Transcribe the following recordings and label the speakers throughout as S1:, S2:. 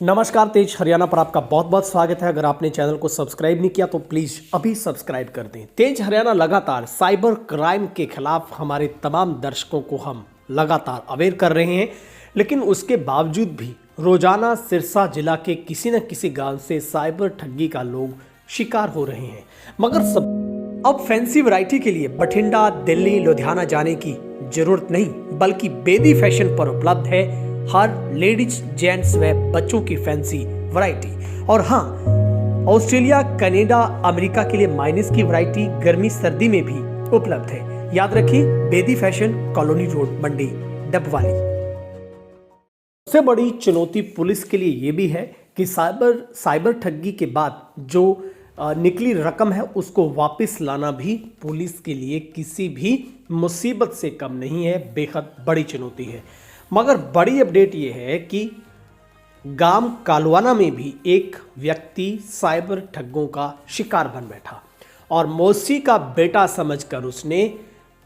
S1: नमस्कार, तेज हरियाणा पर आपका बहुत बहुत स्वागत है। अगर आपने चैनल को सब्सक्राइब नहीं किया तो प्लीज़ अभी सब्सक्राइब कर दें। तेज हरियाणा लगातार साइबर क्राइम के खिलाफ हमारे तमाम दर्शकों को हम लगातार अवेयर कर रहे हैं, लेकिन उसके बावजूद भी रोजाना सिरसा जिला के किसी न किसी गांव से साइबर ठगी का लोग शिकार हो रहे हैं। मगर सब अब फैंसी वैरायटी के लिए बठिंडा, दिल्ली, लुधियाना जाने की जरूरत नहीं, बल्कि बेदी फैशन पर उपलब्ध है हर लेडीज, जेंट्स व बच्चों की फैंसी वैरायटी। और हाँ, ऑस्ट्रेलिया, कनाडा, अमेरिका के लिए माइनस की वैरायटी गर्मी सर्दी में भी उपलब्ध है। याद रखिए, बेदी फैशन, कॉलोनी रोड, मंडी, डबवाली। सबसे बड़ी चुनौती पुलिस के लिए यह भी है कि साइबर ठगी के बाद जो निकली रकम है उसको वापस लाना भी पुलिस के लिए किसी भी मुसीबत से कम नहीं है, बेहद बड़ी चुनौती है। मगर बड़ी अपडेट ये है कि गांव कालवाना में भी एक व्यक्ति साइबर ठगों का शिकार बन बैठा और मौसी का बेटा समझकर उसने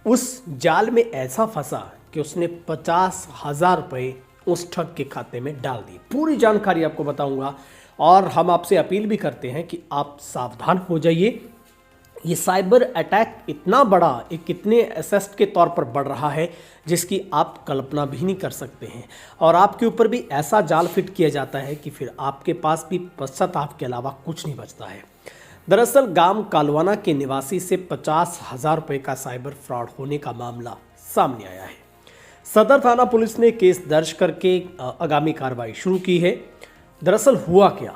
S1: उस जाल में ऐसा फंसा कि उसने 50,000 रुपये उस ठग के खाते में डाल दी। पूरी जानकारी आपको बताऊंगा और हम आपसे अपील भी करते हैं कि आप सावधान हो जाइए। ये साइबर अटैक इतना बड़ा, एक कितने एसेस्ट के तौर पर बढ़ रहा है जिसकी आप कल्पना भी नहीं कर सकते हैं, और आपके ऊपर भी ऐसा जाल फिट किया जाता है कि फिर आपके पास भी पश्चाताप के अलावा कुछ नहीं बचता है। दरअसल गांव कालवाना के निवासी से 50,000 रुपये का साइबर फ्रॉड होने का मामला सामने आया है। सदर थाना पुलिस ने केस दर्ज करके आगामी कार्रवाई शुरू की है। दरअसल हुआ क्या,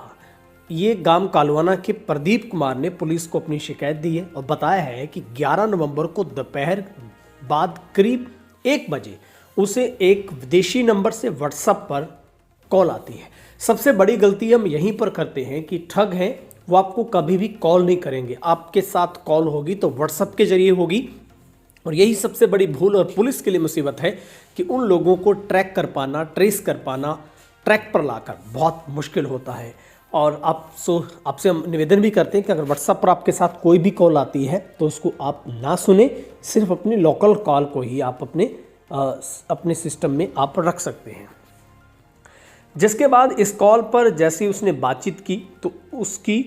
S1: ये गांव कालवाना के प्रदीप कुमार ने पुलिस को अपनी शिकायत दी है और बताया है कि 11 नवंबर को दोपहर बाद करीब 1 बजे उसे एक विदेशी नंबर से व्हाट्सएप पर कॉल आती है। सबसे बड़ी गलती हम यहीं पर करते हैं कि ठग हैं वो आपको कभी भी कॉल नहीं करेंगे, आपके साथ कॉल होगी तो व्हाट्सएप के जरिए होगी। और यही सबसे बड़ी भूल और पुलिस के लिए मुसीबत है कि उन लोगों को ट्रैक कर पाना, ट्रेस कर पाना, ट्रैक पर लाकर बहुत मुश्किल होता है। और आपसे हम निवेदन भी करते हैं कि अगर व्हाट्सएप पर आपके साथ कोई भी कॉल आती है तो उसको आप ना सुने, सिर्फ अपनी लोकल कॉल को ही आप अपने सिस्टम में आप रख सकते हैं। जिसके बाद इस कॉल पर जैसे ही उसने बातचीत की तो उसकी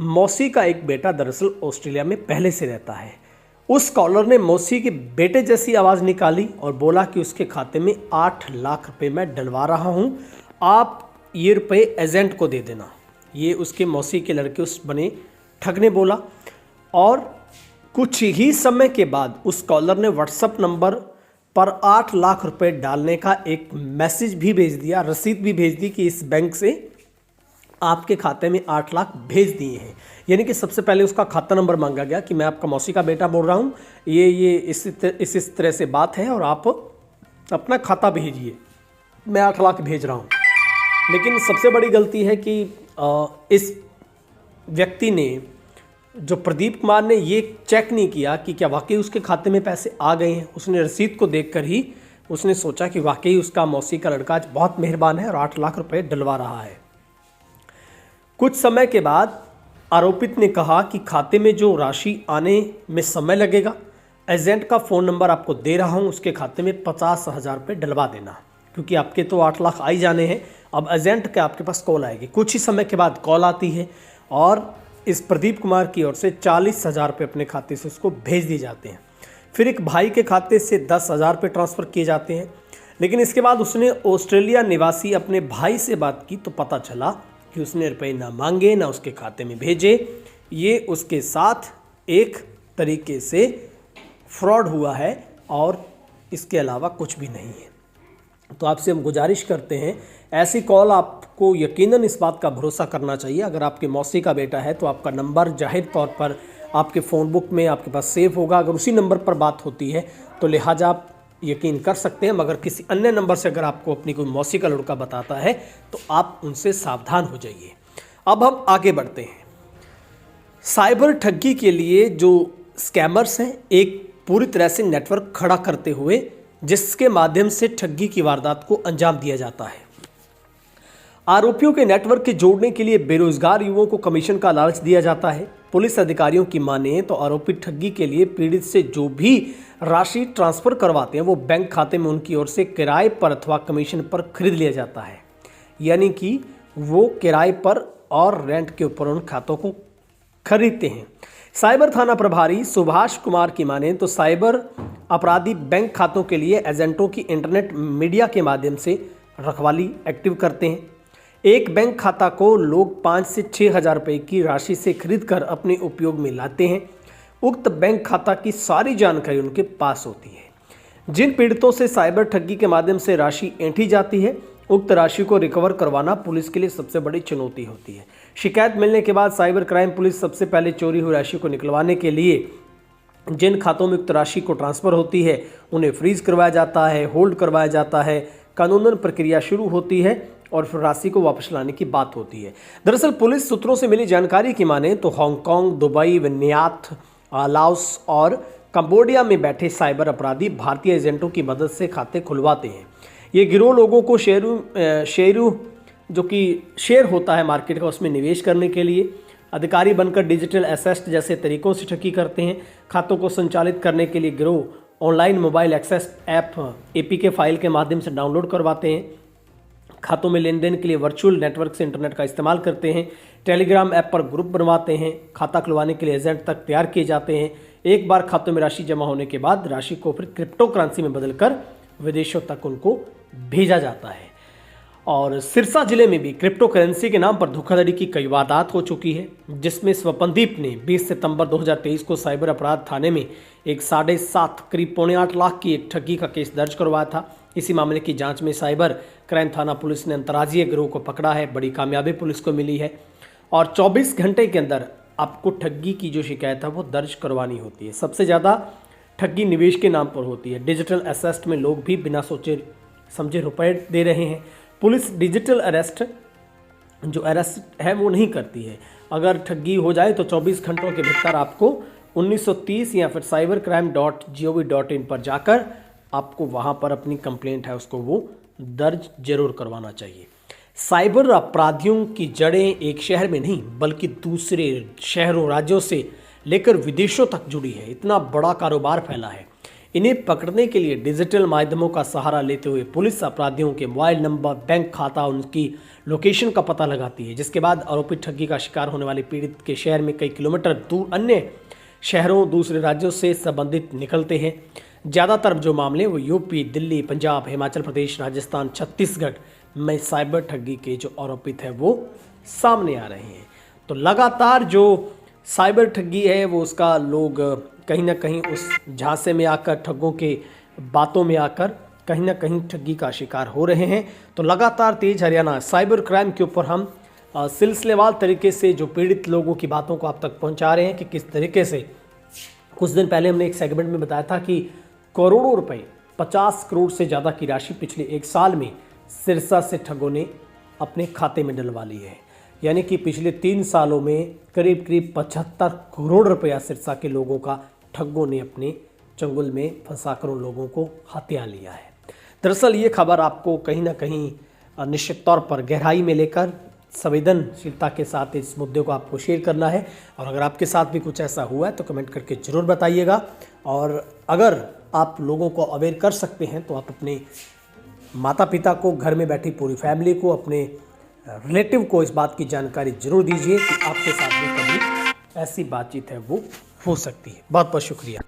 S1: मौसी का एक बेटा दरअसल ऑस्ट्रेलिया में पहले से रहता है। उस कॉलर ने मौसी के बेटे जैसी आवाज़ निकाली और बोला कि उसके खाते में 8 लाख रुपए मैं डलवा रहा हूँ, आप ये रुपए एजेंट को दे देना। ये उसके मौसी के लड़के उस बने ठग ने बोला। और कुछ ही समय के बाद उस कॉलर ने व्हाट्सएप नंबर पर 8 लाख रुपए डालने का एक मैसेज भी भेज दिया, रसीद भी भेज दी कि इस बैंक से आपके खाते में 8 लाख भेज दिए हैं। यानी कि सबसे पहले उसका खाता नंबर मांगा गया कि मैं आपका मौसी का बेटा बोल रहा हूँ, ये इस तरह से बात है और आप अपना खाता भेजिए, मैं 8 लाख भेज रहा हूँ। लेकिन सबसे बड़ी गलती है कि इस व्यक्ति ने, जो प्रदीप कुमार ने, ये चेक नहीं किया कि क्या वाकई उसके खाते में पैसे आ गए हैं। उसने रसीद को देखकर ही उसने सोचा कि वाकई उसका मौसी का लड़का आज बहुत मेहरबान है और 8 लाख रुपए डलवा रहा है। कुछ समय के बाद आरोपित ने कहा कि खाते में जो राशि आने में समय लगेगा, एजेंट का फ़ोन नंबर आपको दे रहा हूँ, उसके खाते में 50,000 रुपये डलवा देना, क्योंकि आपके तो 8 लाख आ ही जाने हैं। अब एजेंट के आपके पास कॉल आएगी। कुछ ही समय के बाद कॉल आती है और इस प्रदीप कुमार की ओर से 40,000 रुपये अपने खाते से उसको भेज दिए जाते हैं। फिर एक भाई के खाते से 10,000 रुपये ट्रांसफ़र किए जाते हैं। लेकिन इसके बाद उसने ऑस्ट्रेलिया निवासी अपने भाई से बात की तो पता चला कि उसने रुपये ना मांगे ना उसके खाते में भेजे। ये उसके साथ एक तरीके से फ्रॉड हुआ है और इसके अलावा कुछ भी नहीं है। तो आपसे हम गुजारिश करते हैं, ऐसी कॉल आपको यकीनन इस बात का भरोसा करना चाहिए। अगर आपके मौसी का बेटा है तो आपका नंबर जाहिर तौर पर आपके फ़ोन बुक में आपके पास सेव होगा। अगर उसी नंबर पर बात होती है तो लिहाजा आप यकीन कर सकते हैं। मगर किसी अन्य नंबर से अगर आपको अपनी कोई मौसी का लड़का बताता है तो आप उनसे सावधान हो जाइए। अब हम आगे बढ़ते हैं। साइबर ठगी के लिए जो स्कैमर्स हैं, एक पूरी तरह से नेटवर्क खड़ा करते हुए जिसके माध्यम से ठगी की वारदात को अंजाम दिया जाता है। आरोपियों के नेटवर्क के जोड़ने के लिए बेरोजगार युवाओं को कमीशन का लालच दिया जाता है। पुलिस अधिकारियों की माने तो आरोपी ठगी के लिए पीड़ित से जो भी राशि ट्रांसफर करवाते हैं वो बैंक खाते में उनकी ओर से किराए पर अथवा कमीशन पर खरीद लिया जाता है। यानी कि वो किराए पर और रेंट के ऊपर उन खातों को खरीदते हैं। साइबर थाना प्रभारी सुभाष कुमार की माने तो साइबर अपराधी बैंक खातों के लिए एजेंटों की इंटरनेट मीडिया के माध्यम से रखवाली एक्टिव करते हैं। एक बैंक खाता को लोग 5 से 6 हज़ार रुपये की राशि से खरीद कर अपने उपयोग में लाते हैं। उक्त बैंक खाता की सारी जानकारी उनके पास होती है। जिन पीड़ितों से साइबर ठगी के माध्यम से राशि ऐंठी जाती है, उक्त राशि को रिकवर करवाना पुलिस के लिए सबसे बड़ी चुनौती होती है। शिकायत मिलने के बाद साइबर क्राइम पुलिस सबसे पहले चोरी हुई राशि को निकलवाने के लिए जिन खातों में उक्त राशि को ट्रांसफर होती है उन्हें फ्रीज करवाया जाता है, होल्ड करवाया जाता है, कानूनन प्रक्रिया शुरू होती है और फिर राशि को वापस लाने की बात होती है। दरअसल पुलिस सूत्रों से मिली जानकारी की माने तो हांगकांग, दुबई, विन्यात, लाओस और कंबोडिया में बैठे साइबर अपराधी भारतीय एजेंटों की मदद से खाते खुलवाते हैं। ये गिरोह लोगों को शेयरू जो कि शेयर होता है मार्केट का, उसमें निवेश करने के लिए अधिकारी बनकर डिजिटल एसेट जैसे तरीकों से ठगी करते हैं। खातों को संचालित करने के लिए गिरोह online mobile access app APK file के माध्यम से डाउनलोड करवाते हैं। खातों में लेन देन के लिए वर्चुअल नेटवर्क से इंटरनेट का इस्तेमाल करते हैं। टेलीग्राम ऐप पर ग्रुप बनवाते हैं। खाता खुलवाने के लिए एजेंट तक तैयार किए जाते हैं। एक बार खातों में राशि जमा होने के बाद राशि को फिर क्रिप्टो करेंसी में बदलकर विदेशों तक उनको भेजा जाता है। और सिरसा जिले में भी क्रिप्टो करेंसी के नाम पर धोखाधड़ी की कई वारदात हो चुकी है, जिसमें स्वपनदीप ने 20 सितंबर 2023 को साइबर अपराध थाने में एक 7.5 करीब 8.25 लाख की एक ठगी का केस दर्ज करवाया था। इसी मामले की जांच में साइबर क्राइम थाना पुलिस ने अंतर्राज्यीय गिरोह को पकड़ा है। बड़ी कामयाबी पुलिस को मिली है और 24 घंटे के अंदर आपको ठगी की जो शिकायत है वो दर्ज करवानी होती है। सबसे ज़्यादा ठगी निवेश के नाम पर होती है। डिजिटल अरेस्ट में लोग भी बिना सोचे समझे रुपए दे रहे हैं। पुलिस डिजिटल अरेस्ट है वो नहीं करती है। अगर ठगी हो जाए तो 24 घंटों के भीतर आपको 1930 या फिर cybercrime.gov.in पर जाकर आपको वहाँ पर अपनी कंप्लेंट है उसको वो दर्ज जरूर करवाना चाहिए। साइबर अपराधियों की जड़ें एक शहर में नहीं बल्कि दूसरे शहरों, राज्यों से लेकर विदेशों तक जुड़ी है। इतना बड़ा कारोबार फैला है। इन्हें पकड़ने के लिए डिजिटल माध्यमों का सहारा लेते हुए पुलिस अपराधियों के मोबाइल नंबर, बैंक खाता, उनकी लोकेशन का पता लगाती है, जिसके बाद आरोपित ठगी का शिकार होने वाले पीड़ित के शहर में कई किलोमीटर दूर अन्य शहरों, दूसरे राज्यों से संबंधित निकलते हैं। ज़्यादातर जो मामले वो यूपी, दिल्ली, पंजाब, हिमाचल प्रदेश, राजस्थान, छत्तीसगढ़ में साइबर ठगी के जो आरोपित है वो सामने आ रहे हैं। तो लगातार जो साइबर ठगी है वो उसका लोग कहीं ना कहीं उस झांसे में आकर, ठगों के बातों में आकर कहीं ना कहीं ठगी का शिकार हो रहे हैं। तो लगातार तेज हरियाणा साइबर क्राइम के ऊपर हम सिलसिलेवार तरीके से जो पीड़ित लोगों की बातों को आप तक पहुंचा रहे हैं कि किस तरीके से कुछ दिन पहले हमने एक सेगमेंट में बताया था कि करोड़ों रुपए, 50 करोड़ से ज़्यादा की राशि पिछले एक साल में सिरसा से ठगों ने अपने खाते में डलवा ली है। यानी कि पिछले 3 सालों में करीब 75 करोड़ रुपया सिरसा के लोगों का ठगों ने अपने चंगुल में फंसाकर उन लोगों को हत्या लिया है। दरअसल ये खबर आपको कहीं ना कहीं निश्चित तौर पर गहराई में लेकर संवेदनशीलता के साथ इस मुद्दे को आपको शेयर करना है। और अगर आपके साथ भी कुछ ऐसा हुआ है तो कमेंट करके ज़रूर बताइएगा। और अगर आप लोगों को अवेयर कर सकते हैं तो आप अपने माता पिता को, घर में बैठी पूरी फैमिली को, अपने रिलेटिव को इस बात की जानकारी जरूर दीजिए कि आपके साथ भी कभी ऐसी बातचीत है वो हो सकती है। बहुत बहुत शुक्रिया।